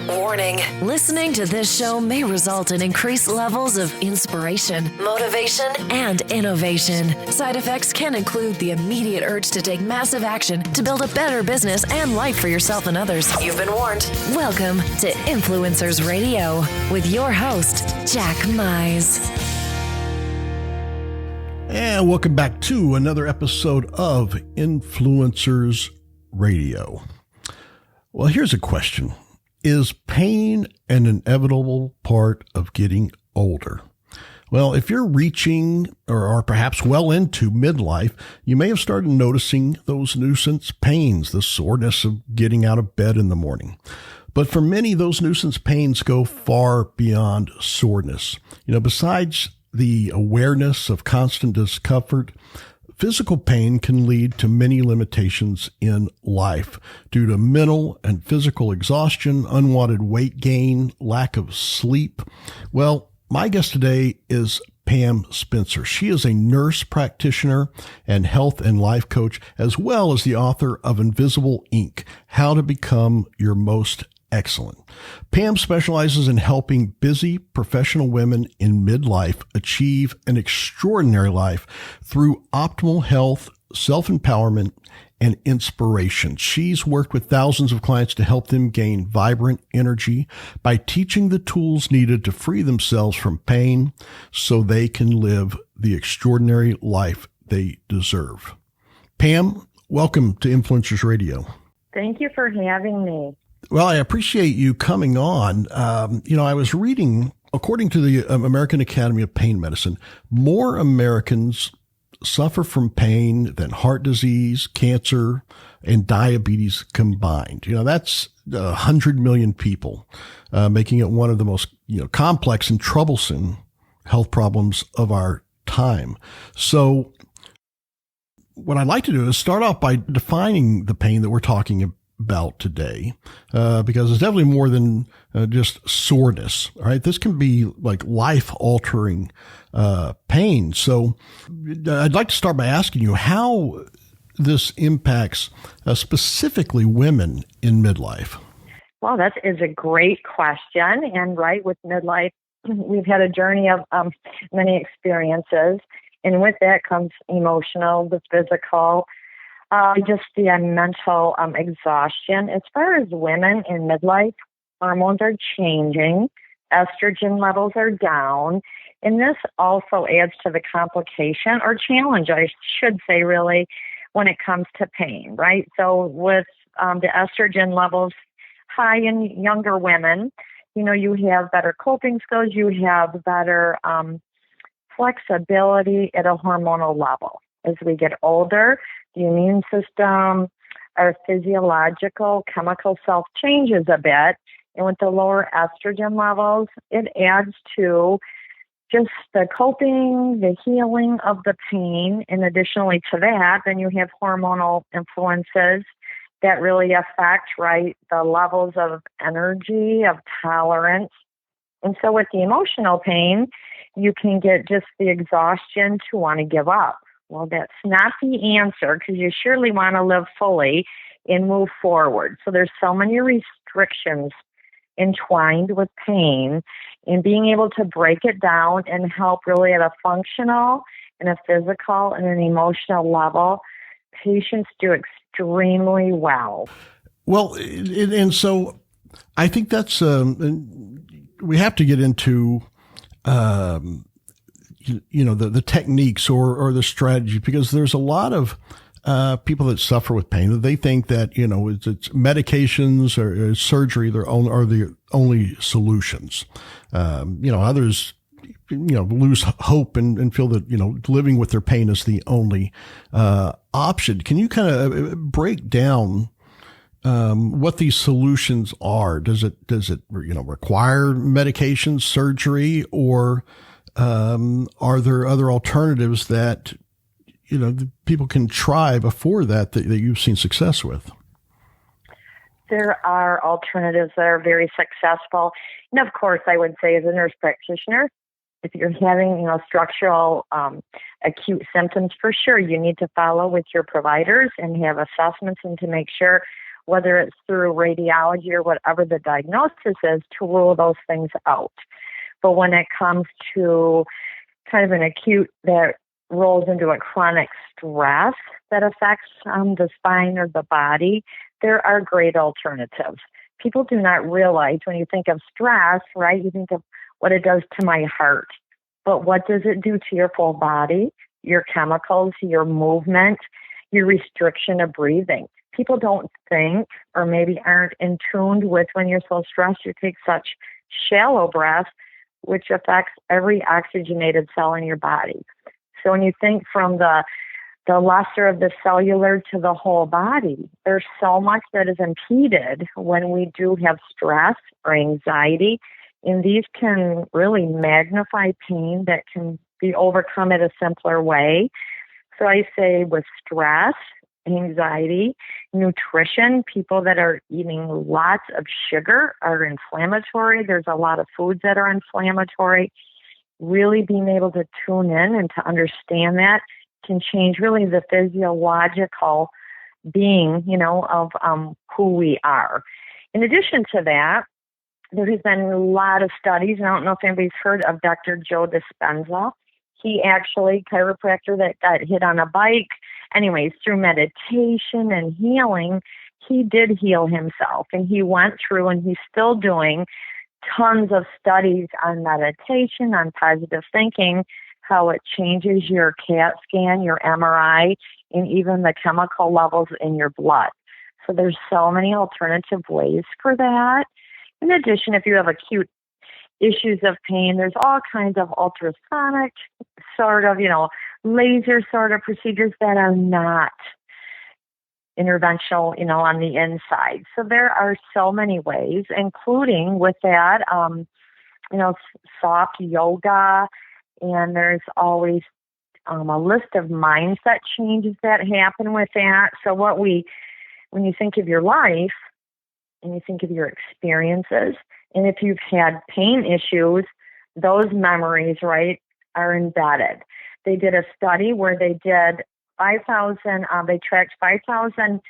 Warning. Listening to this show may result in increased levels of inspiration, motivation, and innovation. Side effects can include the immediate urge to take massive action to build a better business and life for yourself and others. You've been warned. Welcome to Influencers Radio with your host, Jack Mize. And welcome back to another episode of Influencers Radio. Well, here's a question. Is pain an inevitable part of getting older? Well, if you're reaching or are perhaps well into midlife, you may have started noticing those nuisance pains, the soreness of getting out of bed in the morning. But for many, those nuisance pains go far beyond soreness. Besides the awareness of constant discomfort, physical pain can lead to many limitations in life due to mental and physical exhaustion, unwanted weight gain, lack of sleep. Well, my guest today is Pam Spencer. She is a nurse practitioner and health and life coach, as well as the author of Invisible Ink: How to Become Your Most Excellent. Pam specializes in helping busy professional women in midlife achieve an extraordinary life through optimal health, self-empowerment, and inspiration. She's worked with thousands of clients to help them gain vibrant energy by teaching the tools needed to free themselves from pain so they can live the extraordinary life they deserve. Pam, welcome to Influencers Radio. Thank you for having me. Well, I appreciate you coming on. I was reading, according to the American Academy of Pain Medicine, more Americans suffer from pain than heart disease, cancer, and diabetes combined. That's 100 million people, making it one of the most complex and troublesome health problems of our time. So what I'd like to do is start off by defining the pain that we're talking about today, because it's definitely more than just soreness. All right. This can be like life altering pain. So I'd like to start by asking you how this impacts specifically women in midlife. Well, that is a great question. And right, with midlife, we've had a journey of many experiences. And with that comes emotional, the physical, just the mental exhaustion. As far as women in midlife, hormones are changing, estrogen levels are down, and this also adds to the complication or challenge, I should say, really, when it comes to pain, right? So with the estrogen levels high in younger women, you have better coping skills, you have better flexibility at a hormonal level. As we get older, the immune system, our physiological chemical self changes a bit. And with the lower estrogen levels, it adds to just the coping, the healing of the pain. And additionally to that, then you have hormonal influences that really affect, right, the levels of energy, of tolerance. And so with the emotional pain, you can get just the exhaustion to want to give up. Well, that's not the answer, because you surely want to live fully and move forward. So there's so many restrictions entwined with pain, and being able to break it down and help really at a functional and a physical and an emotional level, patients do extremely well. Well, and so I think that's, we have to get into, the techniques or the strategy, because there's a lot of people that suffer with pain that they think that, it's medications or surgery are the only solutions. Others, lose hope and feel that, living with their pain is the only option. Can you kind of break down what these solutions are? Does it require medication, surgery, or are there other alternatives that, the people can try before that you've seen success with? There are alternatives that are very successful. And of course, I would say as a nurse practitioner, if you're having, structural acute symptoms, for sure, you need to follow with your providers and have assessments and to make sure whether it's through radiology or whatever the diagnosis is, to rule those things out. But when it comes to kind of an acute that rolls into a chronic stress that affects the spine or the body, there are great alternatives. People do not realize when you think of stress, right, you think of what it does to my heart. But what does it do to your full body, your chemicals, your movement, your restriction of breathing? People don't think, or maybe aren't in tune with, when you're so stressed, you take such shallow breaths, which affects every oxygenated cell in your body. So when you think from the lesser of the cellular to the whole body, there's so much that is impeded when we do have stress or anxiety, and these can really magnify pain that can be overcome in a simpler way. So I say with stress, anxiety, nutrition, people that are eating lots of sugar are inflammatory. There's a lot of foods that are inflammatory. Really being able to tune in and to understand that can change really the physiological being, of who we are. In addition to that, there has been a lot of studies, and I don't know if anybody's heard of Dr. Joe Dispenza. He actually, chiropractor that got hit on a bike. Anyways, through meditation and healing, he did heal himself, and he went through, and he's still doing tons of studies on meditation, on positive thinking, how it changes your CAT scan, your MRI, and even the chemical levels in your blood. So there's so many alternative ways for that. In addition, if you have acute issues of pain, there's all kinds of ultrasonic sort of, laser sort of procedures that are not interventional, on the inside. So there are so many ways, including with that, soft yoga, and there's always a list of mindset changes that happen with that. So when you think of your life and you think of your experiences, and if you've had pain issues, those memories, right, are embedded. They did a study where they did 5,000, they tracked 5,000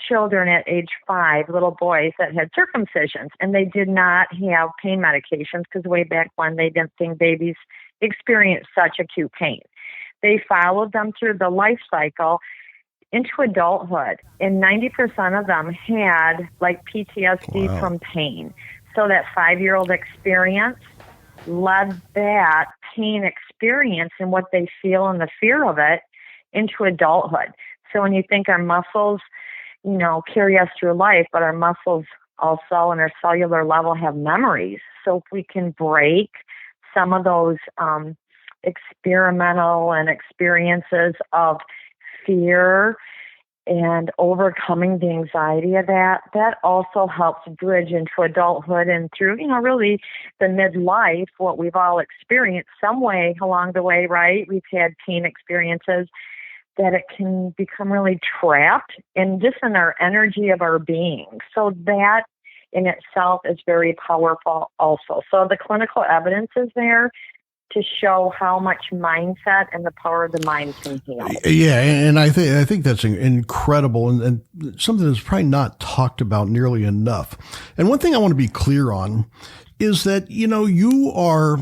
children at age 5, little boys that had circumcisions, and they did not have pain medications because way back when they didn't think babies experienced such acute pain. They followed them through the life cycle into adulthood, and 90% of them had like PTSD from pain. So that 5-year-old experience led that pain experience and what they feel and the fear of it into adulthood. So when you think our muscles, carry us through life, but our muscles also on our cellular level have memories. So if we can break some of those experimental and experiences of fear and overcoming the anxiety of that also helps bridge into adulthood and through, really the midlife, what we've all experienced some way along the way, right? We've had pain experiences that it can become really trapped in just in our energy of our being. So that in itself is very powerful also. So the clinical evidence is there to show how much mindset and the power of the mind can heal. Yeah, and I think that's incredible and something that's probably not talked about nearly enough. And one thing I want to be clear on is that, you are,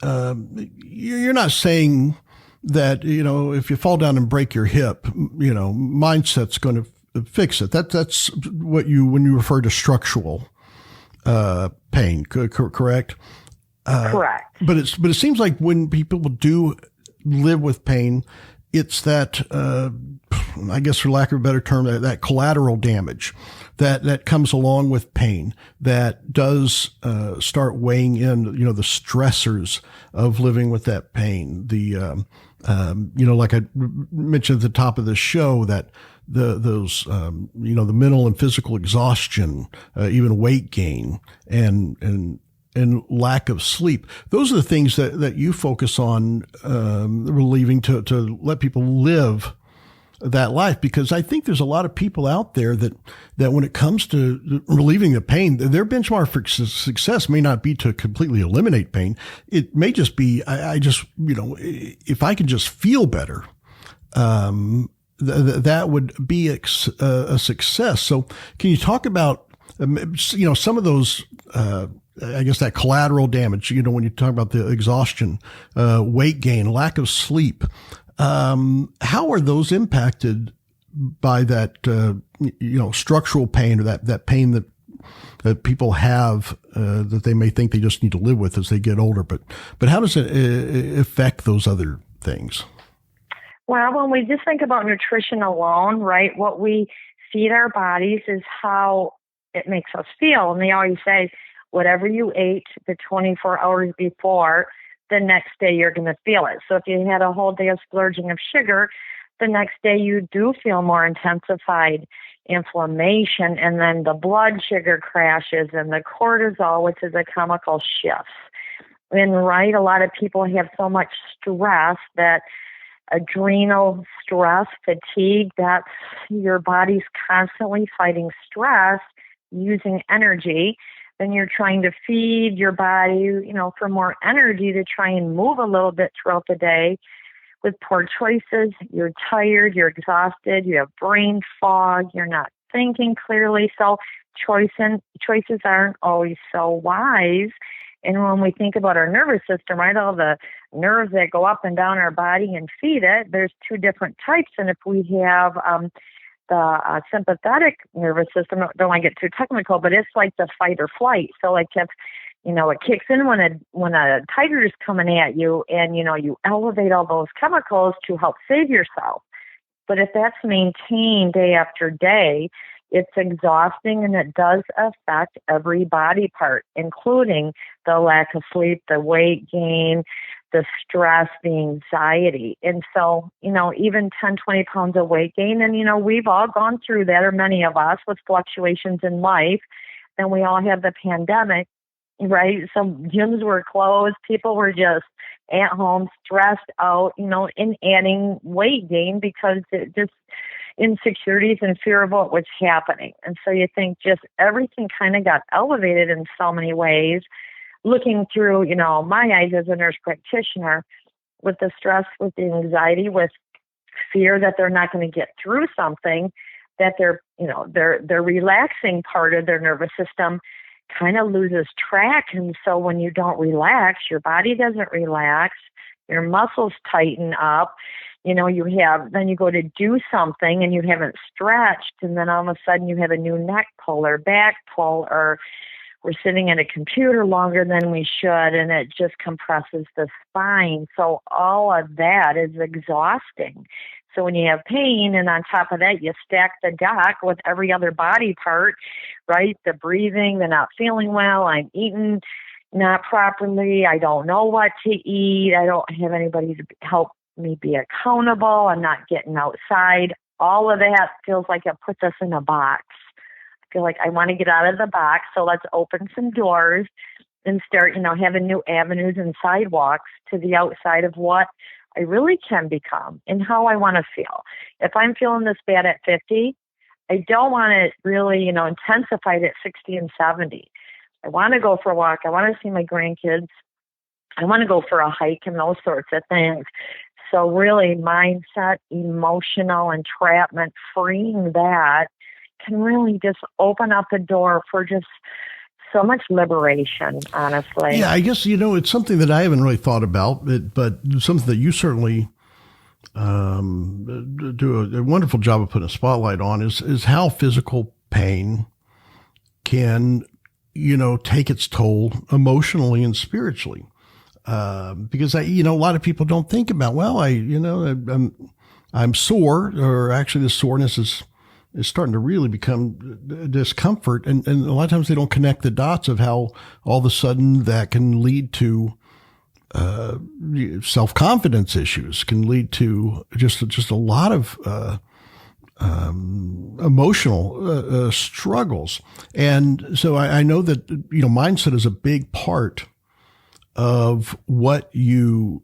you're not saying that, if you fall down and break your hip, mindset's going to fix it. That's what when you refer to structural pain, correct? Correct. But it seems like when people do live with pain, it's that, I guess for lack of a better term, that collateral damage that comes along with pain that does, start weighing in, the stressors of living with that pain. Like I mentioned at the top of the show, that those the mental and physical exhaustion, even weight gain and lack of sleep. Those are the things that you focus on, relieving to let people live that life. Because I think there's a lot of people out there that when it comes to relieving the pain, their benchmark for success may not be to completely eliminate pain. It may just be, I just, if I can just feel better, that would be a success. So can you talk about, some of those, I guess that collateral damage, when you talk about the exhaustion, weight gain, lack of sleep, how are those impacted by that, structural pain, or that pain that people have, that they may think they just need to live with as they get older, but how does it affect those other things? Well, when we just think about nutrition alone, right, what we feed our bodies is how it makes us feel. And they always say, whatever you ate the 24 hours before, the next day you're going to feel it. So if you had a whole day of splurging of sugar, the next day you do feel more intensified inflammation, and then the blood sugar crashes and the cortisol, which is a chemical shifts. And right, a lot of people have so much stress, that adrenal stress, fatigue, that's your body's constantly fighting stress using energy. Then you're trying to feed your body, for more energy to try and move a little bit throughout the day. With poor choices, you're tired, you're exhausted, you have brain fog, you're not thinking clearly. So choices aren't always so wise. And when we think about our nervous system, right, all the nerves that go up and down our body and feed it, there's two different types. And if we have the sympathetic nervous system, don't want to get too technical, but it's like the fight or flight. So like if, it kicks in when a tiger is coming at you, and, you elevate all those chemicals to help save yourself. But if that's maintained day after day, it's exhausting, and it does affect every body part, including the lack of sleep, the weight gain, the stress, the anxiety. And so, even 10, 20 pounds of weight gain, and, we've all gone through that, or many of us, with fluctuations in life. And we all have the pandemic, right? Some gyms were closed. People were just at home, stressed out, and adding weight gain because it just insecurities and fear of what was happening. And so you think just everything kind of got elevated in so many ways. Looking through, my eyes as a nurse practitioner, with the stress, with the anxiety, with fear that they're not going to get through something, that their relaxing part of their nervous system kind of loses track. And so when you don't relax, your body doesn't relax, your muscles tighten up, then you go to do something and you haven't stretched, and then all of a sudden you have a new neck pull or back pull, or we're sitting at a computer longer than we should, and it just compresses the spine. So all of that is exhausting. So when you have pain, and on top of that, you stack the deck with every other body part, right? The breathing, the not feeling well, I'm eating not properly, I don't know what to eat, I don't have anybody to help me be accountable, I'm not getting outside. All of that feels like it puts us in a box. I feel like I want to get out of the box, so let's open some doors and start, having new avenues and sidewalks to the outside of what I really can become and how I want to feel. If I'm feeling this bad at 50, I don't want it really, intensified at 60 and 70. I want to go for a walk. I want to see my grandkids. I want to go for a hike and those sorts of things. So really mindset, emotional entrapment, freeing that can really just open up the door for just so much liberation, honestly. Yeah, I guess, it's something that I haven't really thought about, but something that you certainly do a wonderful job of putting a spotlight on is how physical pain can, take its toll emotionally and spiritually. Because a lot of people don't think about, I'm sore, or actually the soreness is starting to really become discomfort. And a lot of times they don't connect the dots of how all of a sudden that can lead to self-confidence issues, can lead to just a lot of emotional struggles. And so I know that, mindset is a big part of what you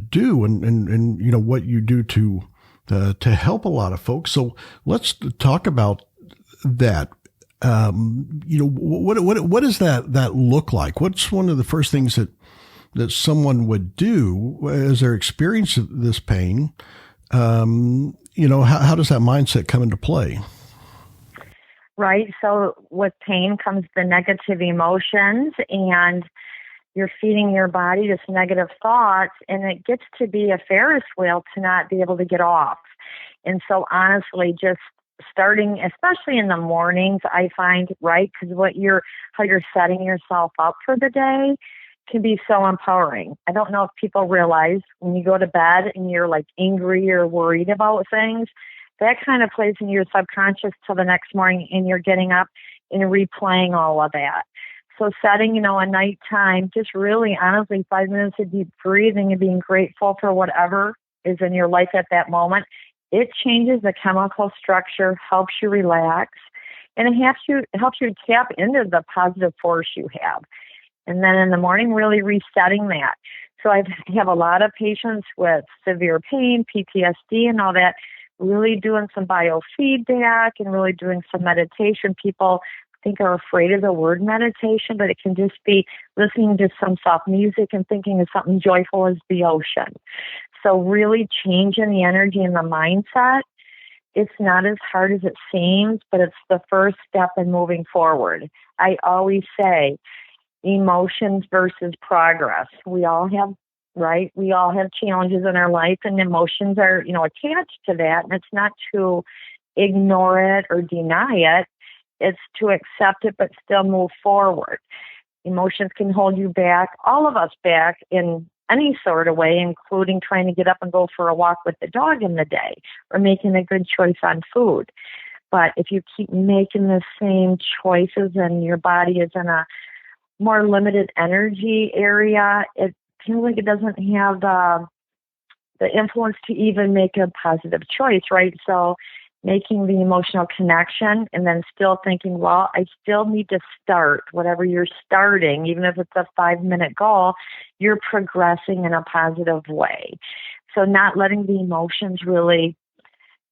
do and what you do to help a lot of folks. So let's talk about that. What does that look like? What's one of the first things that someone would do as they're experiencing this pain? how does that mindset come into play? Right. So with pain comes the negative emotions, and you're feeding your body this negative thoughts, and it gets to be a Ferris wheel to not be able to get off. And so honestly, just starting, especially in the mornings, I find, right, because how you're setting yourself up for the day can be so empowering. I don't know if people realize when you go to bed and you're like angry or worried about things, that kind of plays in your subconscious till the next morning, and you're getting up and replaying all of that. So setting, a nighttime, just really honestly 5 minutes of deep breathing and being grateful for whatever is in your life at that moment, it changes the chemical structure, helps you relax, and it helps you tap into the positive force you have. And then in the morning, really resetting that. So I have a lot of patients with severe pain, PTSD, and all that, really doing some biofeedback and really doing some meditation. People think are afraid of the word meditation, but it can just be listening to some soft music and thinking of something joyful as the ocean. So really changing the energy and the mindset. It's not as hard as it seems, but it's the first step in moving forward. I always say emotions versus progress. We all have challenges in our life, and emotions are, attached to that. And it's not to ignore it or deny it. It's to accept it, but still move forward. Emotions can hold you back, all of us back in any sort of way, including trying to get up and go for a walk with the dog in the day or making a good choice on food. But if you keep making the same choices and your body is in a more limited energy area, it feels like it doesn't have the influence to even make a positive choice, right? So making the emotional connection and then still thinking, well, I still need to start whatever you're starting, even if it's a 5-minute goal, you're progressing in a positive way. So not letting the emotions really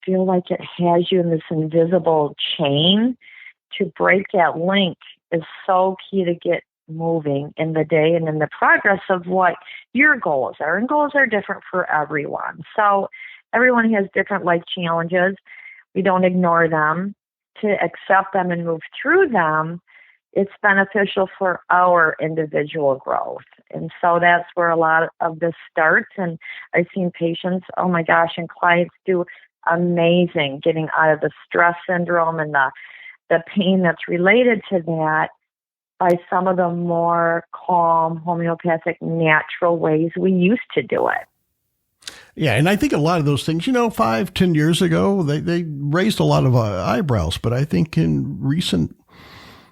feel like it has you in this invisible chain. To break that link is so key to get moving in the day and in the progress of what your goals are. And goals are different for everyone. So everyone has different life challenges. We don't ignore them. To accept them and move through them, it's beneficial for our individual growth. And so that's where a lot of this starts. And I've seen patients, oh my gosh, and clients do amazing getting out of the stress syndrome and the pain that's related to that by some of the more calm, homeopathic, natural ways we used to do it. Yeah, and I think a lot of those things, 5-10 years ago, they raised a lot of eyebrows. But I think in recent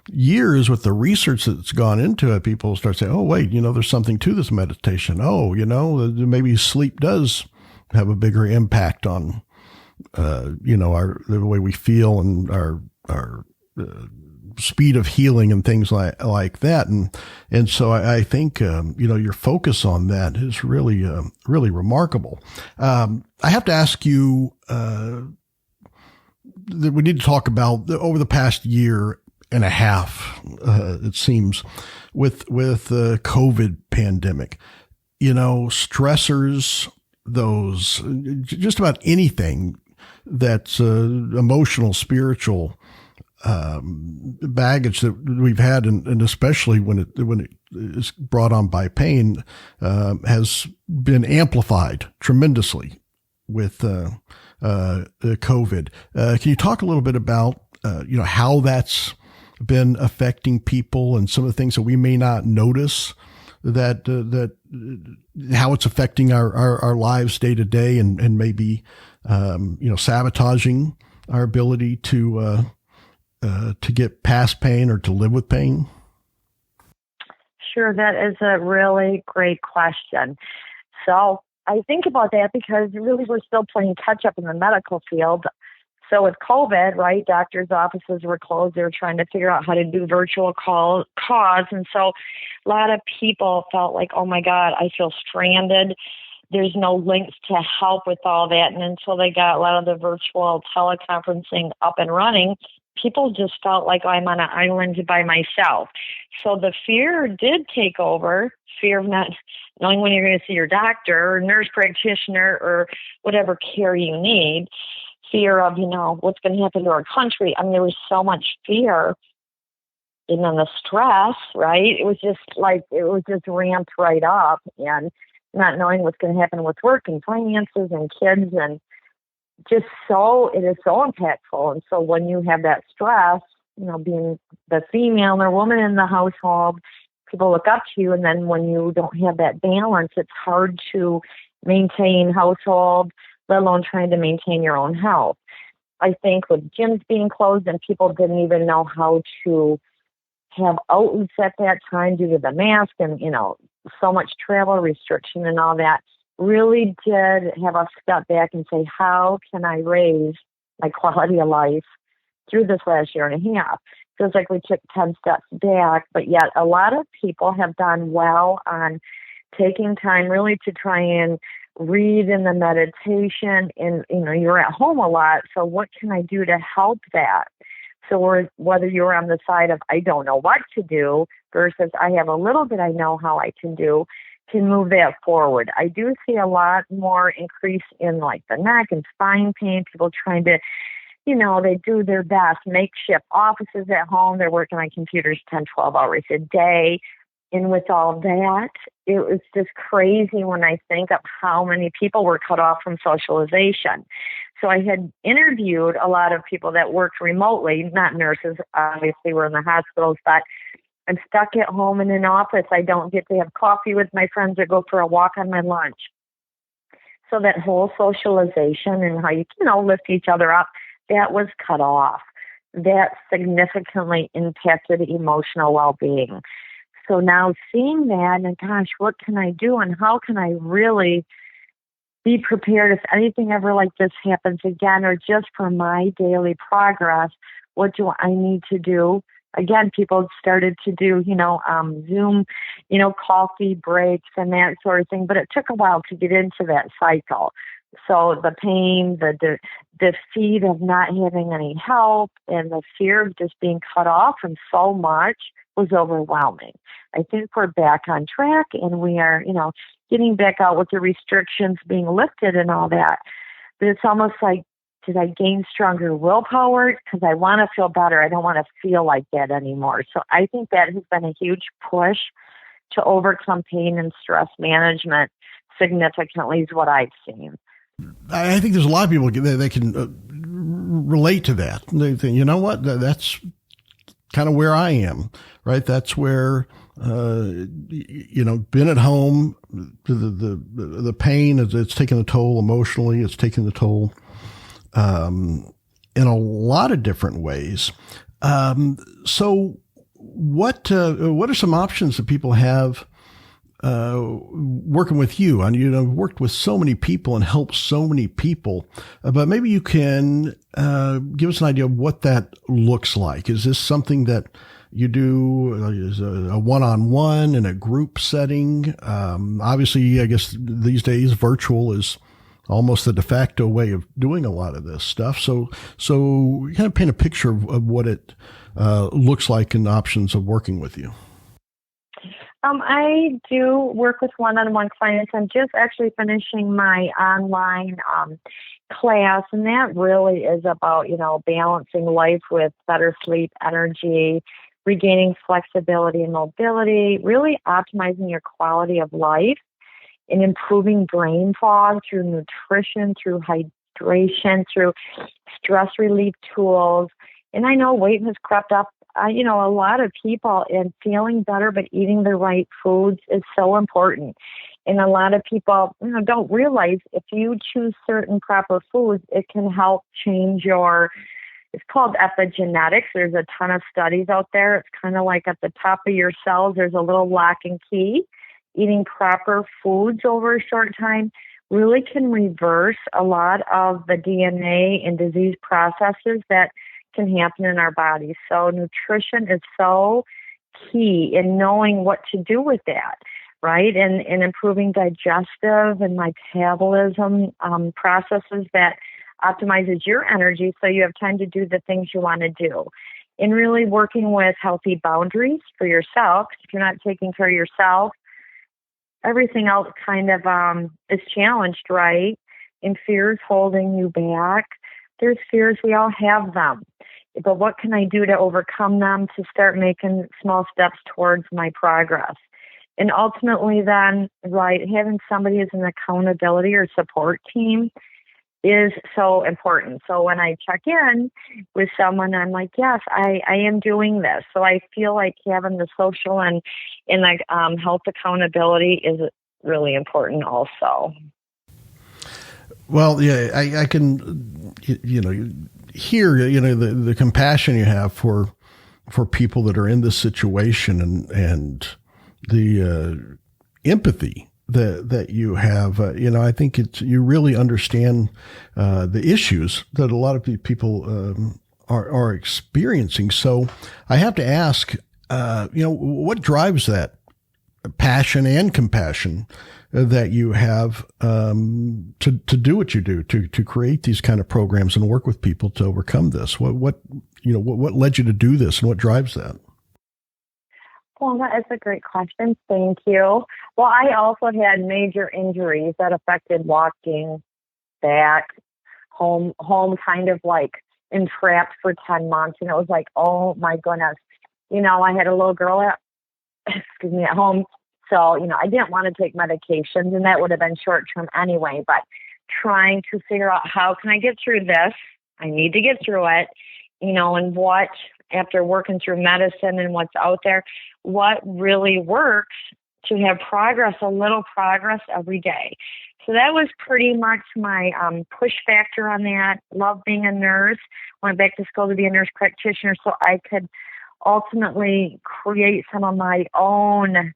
years, with the research that's gone into it, people start saying, oh, wait, there's something to this meditation. Oh, maybe sleep does have a bigger impact on, the way we feel and our speed of healing and things like that. And so I think, your focus on that is really, really remarkable. I have to ask you, that we need to talk about over the past year and a half, it seems, with the COVID pandemic, stressors, those, just about anything that's emotional, spiritual, baggage that we've had, and especially when it is brought on by pain, has been amplified tremendously with COVID. Can you talk a little bit about how that's been affecting people and some of the things that we may not notice, that how it's affecting our lives day to day, and maybe sabotaging our ability to get past pain or to live with pain? Sure, that is a really great question. So I think about that because really we're still playing catch up in the medical field. So with COVID, right, doctors' offices were closed. They were trying to figure out how to do virtual calls. And so a lot of people felt like, oh my God, I feel stranded. There's no links to help with all that. And until they got a lot of the virtual teleconferencing up and running, people just felt like, oh, I'm on an island by myself. So the fear did take over, fear of not knowing when you're going to see your doctor or nurse practitioner or whatever care you need, fear of, what's going to happen to our country. I mean, there was so much fear. And then the stress, right? It was just ramped right up, and not knowing what's going to happen with work and finances and kids, and it is so impactful. And so when you have that stress, being the female or woman in the household, people look up to you. And then when you don't have that balance, it's hard to maintain household, let alone trying to maintain your own health. I think with gyms being closed and people didn't even know how to have outlets at that time due to the mask and, so much travel restriction and all that, really did have us step back and say, how can I raise my quality of life through this last year and a half? Feels like we took 10 steps back, but yet a lot of people have done well on taking time really to try and read in the meditation. And, you're at home a lot, so what can I do to help that? So whether you're on the side of, I don't know what to do versus I have a little bit I know how I can do, can move that forward. I do see a lot more increase in like the neck and spine pain, people trying to, they do their best, makeshift offices at home. They're working on computers 10, 12 hours a day. And with all that, it was just crazy when I think of how many people were cut off from socialization. So I had interviewed a lot of people that worked remotely, not nurses, obviously we're in the hospitals, but I'm stuck at home in an office. I don't get to have coffee with my friends or go for a walk on my lunch. So that whole socialization and how you, lift each other up, that was cut off. That significantly impacted emotional well-being. So now seeing that, and gosh, what can I do and how can I really be prepared if anything ever like this happens again, or just for my daily progress, what do I need to do? Again, people started to do, Zoom, coffee breaks and that sort of thing, but it took a while to get into that cycle. So the pain, the defeat of not having any help, and the fear of just being cut off from so much was overwhelming. I think we're back on track, and we are, getting back out with the restrictions being lifted and all that. But it's almost like, did I gain stronger willpower? Because I want to feel better. I don't want to feel like that anymore. So I think that has been a huge push to overcome pain and stress management significantly is what I've seen. I think there's a lot of people that can relate to that. They think, you know what, that's kind of where I am, right? That's where, been at home, the pain, it's taken a toll emotionally, it's taken the toll in a lot of different ways. So what are some options that people have working with you? And worked with so many people and helped so many people, but maybe you can give us an idea of what that looks like. Is this something that you do as a one-on-one in a group setting? Obviously, I guess these days virtual is almost the de facto way of doing a lot of this stuff. So kind of paint a picture of what it looks like and options of working with you. I do work with one-on-one clients. I'm just actually finishing my online class, and that really is about, balancing life with better sleep, energy, regaining flexibility and mobility, really optimizing your quality of life and improving brain fog through nutrition, through hydration, through stress relief tools. And I know weight has crept up, a lot of people, and feeling better but eating the right foods is so important. And a lot of people, don't realize if you choose certain proper foods, it can help change it's called epigenetics. There's a ton of studies out there. It's kind of like at the top of your cells, there's a little lock and key. Eating proper foods over a short time really can reverse a lot of the DNA and disease processes that can happen in our bodies. So nutrition is so key in knowing what to do with that, right? And improving digestive and metabolism processes that optimizes your energy so you have time to do the things you want to do. And really working with healthy boundaries for yourself. If you're not taking care of yourself, everything else kind of is challenged, right? And fears holding you back. There's fears, we all have them. But what can I do to overcome them, to start making small steps towards my progress? And ultimately then, right, having somebody as an accountability or support team is so important. So when I check in with someone, I'm like, yes, I am doing this. So I feel like having the social and like health accountability is really important also. Well, yeah, I can, hear, the compassion you have for people that are in this situation and the empathy that you have. I think you really understand the issues that a lot of people are experiencing. So I have to ask, what drives that passion and compassion that you have to do what you do, to create these kind of programs and work with people to overcome this? What led you to do this, and what drives that? Well, that is a great question. Thank you. Well, I also had major injuries that affected walking, back, home kind of like entrapped for 10 months. And it was like, oh my goodness. I had a little girl at home. So, I didn't want to take medications, and that would have been short term anyway, but trying to figure out how can I get through this? I need to get through it, and what, after working through medicine and what's out there, what really works to have progress, a little progress every day. So that was pretty much my push factor on that. Love being a nurse. Went back to school to be a nurse practitioner so I could ultimately create some of my own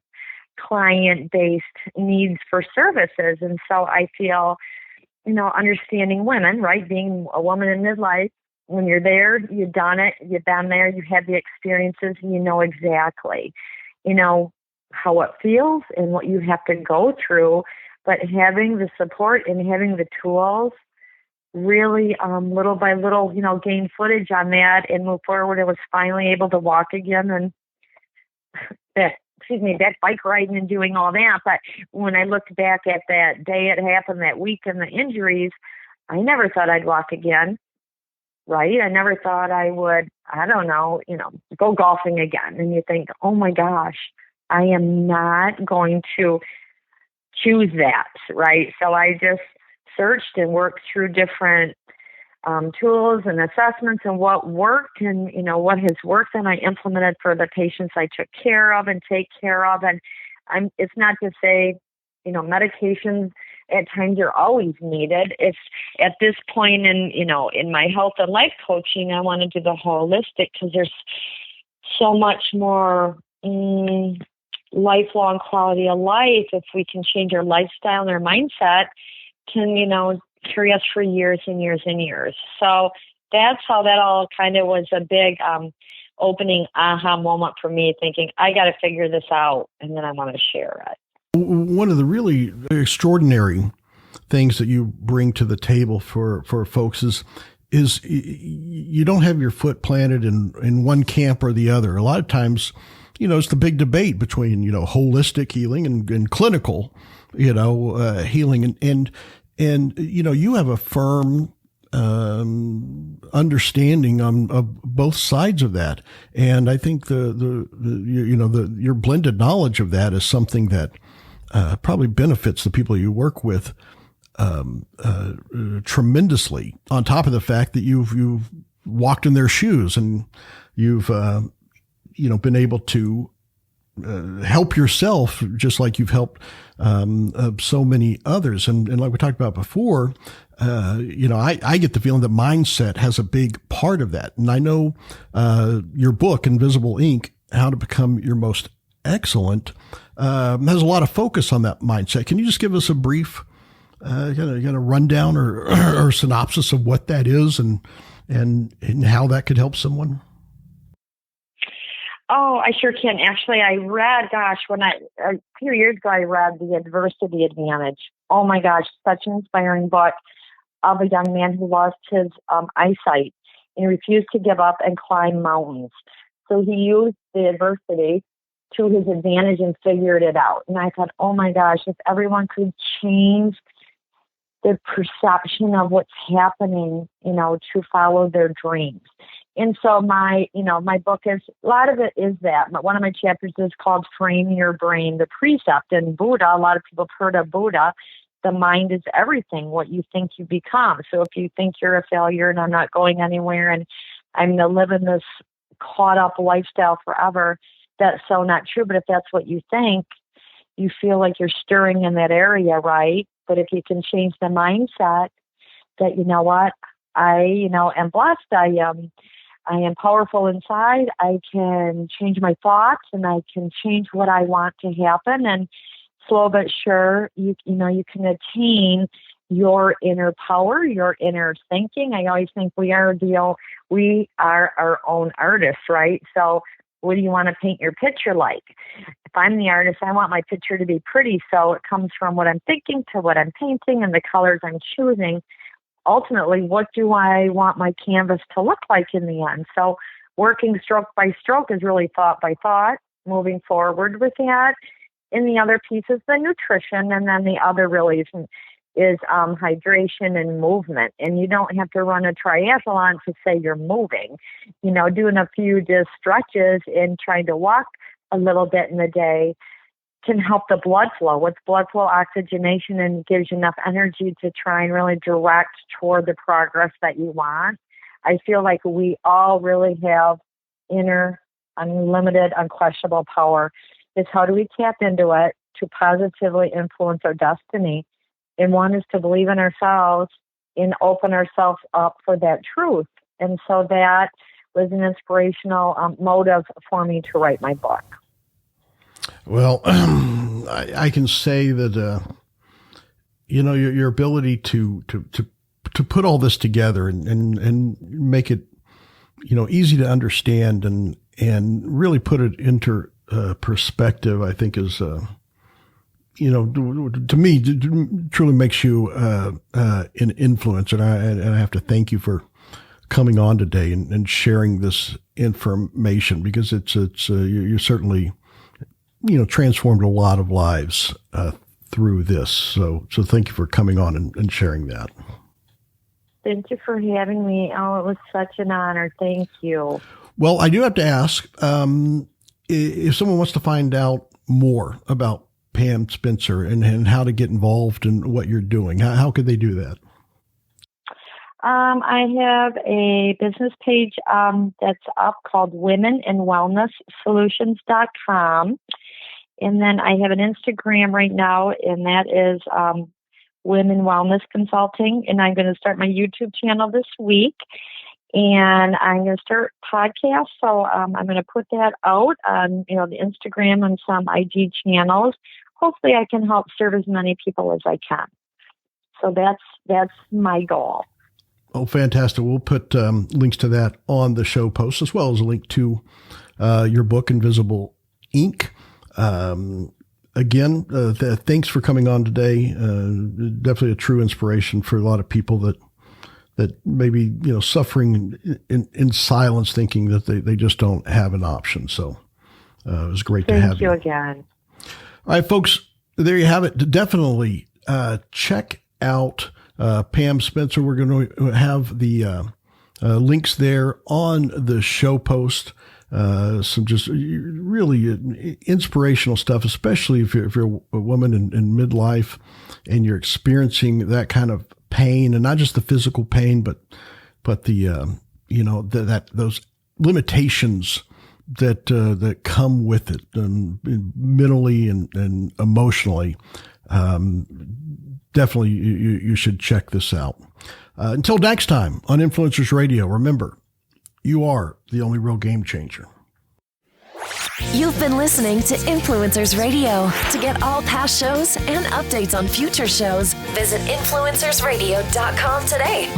client-based needs for services. And so I feel, understanding women, right, being a woman in midlife, when you're there, you've done it, you've been there, you have the experiences, and you know exactly, how it feels and what you have to go through. But having the support and having the tools really, little by little, gain footage on that and move forward. I was finally able to walk again, and that bike riding and doing all that. But when I looked back at that day it happened, that week, and the injuries, I never thought I'd walk again. Right? I never thought I would, go golfing again. And you think, oh my gosh, I am not going to choose that. Right? So I just searched and worked through different tools and assessments and what worked and, what has worked, and I implemented for the patients I took care of and take care of. And it's not to say, medications at times are always needed. It's at this point in my health and life coaching, I want to do the holistic, because there's so much more lifelong quality of life if we can change our lifestyle and our mindset can, carry us for years and years and years. So that's how that all kind of was a big opening aha moment for me, thinking, I got to figure this out, and then I want to share it. One of the really extraordinary things that you bring to the table for folks is you don't have your foot planted in one camp or the other. A lot of times, it's the big debate between, holistic healing and clinical, healing. And you have a firm understanding of both sides of that. And I think your blended knowledge of that is something that probably benefits the people you work with tremendously, on top of the fact that you've walked in their shoes and you've been able to help yourself just like you've helped so many others. And like we talked about before, I get the feeling that mindset has a big part of that. And I know your book, Invisible Ink, How to Become Your Most Excellent, has a lot of focus on that mindset. Can you just give us a brief kind of rundown or synopsis of what that is and how that could help someone? Oh, I sure can. Actually, I read, a few years ago, I read The Adversity Advantage. Oh my gosh, such an inspiring book of a young man who lost his eyesight and refused to give up and climb mountains. So he used the adversity to his advantage and figured it out. And I thought, oh my gosh, if everyone could change the perception of what's happening, to follow their dreams. And so my book is, a lot of it is that. But one of my chapters is called Frame Your Brain, the precept. And Buddha, a lot of people have heard of Buddha. The mind is everything, what you think you become. So if you think you're a failure and I'm not going anywhere and I'm going to live in this caught up lifestyle forever, that's so not true. But if that's what you think, you feel like you're stirring in that area, right? But if you can change the mindset that, you know what, I am blessed, I am powerful inside, I can change my thoughts and I can change what I want to happen. And slow but sure, you can attain your inner power, your inner thinking. I always think we are our own artists, right? So what do you want to paint your picture like? If I'm the artist, I want my picture to be pretty. So it comes from what I'm thinking to what I'm painting and the colors I'm choosing. Ultimately, what do I want my canvas to look like in the end? So working stroke by stroke is really thought by thought, moving forward with that. And the other piece is the nutrition, and then the other really is hydration and movement. And you don't have to run a triathlon to say you're moving. Doing a few just stretches and trying to walk a little bit in the day can help the blood flow. What's blood flow? Oxygenation, and gives you enough energy to try and really direct toward the progress that you want. I feel like we all really have inner, unlimited, unquestionable power. It's how do we tap into it to positively influence our destiny? And one is to believe in ourselves and open ourselves up for that truth. And so that was an inspirational motive for me to write my book. Well, I can say that, your ability to put all this together and make it, easy to understand and really put it into perspective, I think is, to me, truly makes you an influencer. And I have to thank you for coming on today and sharing this information, because you're certainly, transformed a lot of lives through this. So thank you for coming on and sharing that. Thank you for having me. Oh, it was such an honor. Thank you. Well, I do have to ask, if someone wants to find out more about Pam Spencer and how to get involved in what you're doing, how could they do that? I have a business page that's up called womenandwellnesssolutions.com. And then I have an Instagram right now, and that is Women Wellness Consulting. And I'm going to start my YouTube channel this week. And I'm going to start podcasts. So I'm going to put that out on, the Instagram and some IG channels. Hopefully I can help serve as many people as I can. So that's my goal. Oh, fantastic. We'll put links to that on the show post, as well as a link to your book, Invisible Ink. Again, thanks for coming on today. Definitely a true inspiration for a lot of people that maybe, suffering in silence, thinking that they just don't have an option. So it was great to have you. Thank you again. All right, folks, there you have it. Definitely check out Pam Spencer. We're going to have the links there on the show post. Some just really inspirational stuff, especially if you're a woman in midlife and you're experiencing that kind of pain, and not just the physical pain, but the those limitations that come with it, mentally and emotionally. Definitely, you should check this out. Until next time on Influencers Radio, remember, you are the only real game changer. You've been listening to Influencers Radio. To get all past shows and updates on future shows, visit influencersradio.com today.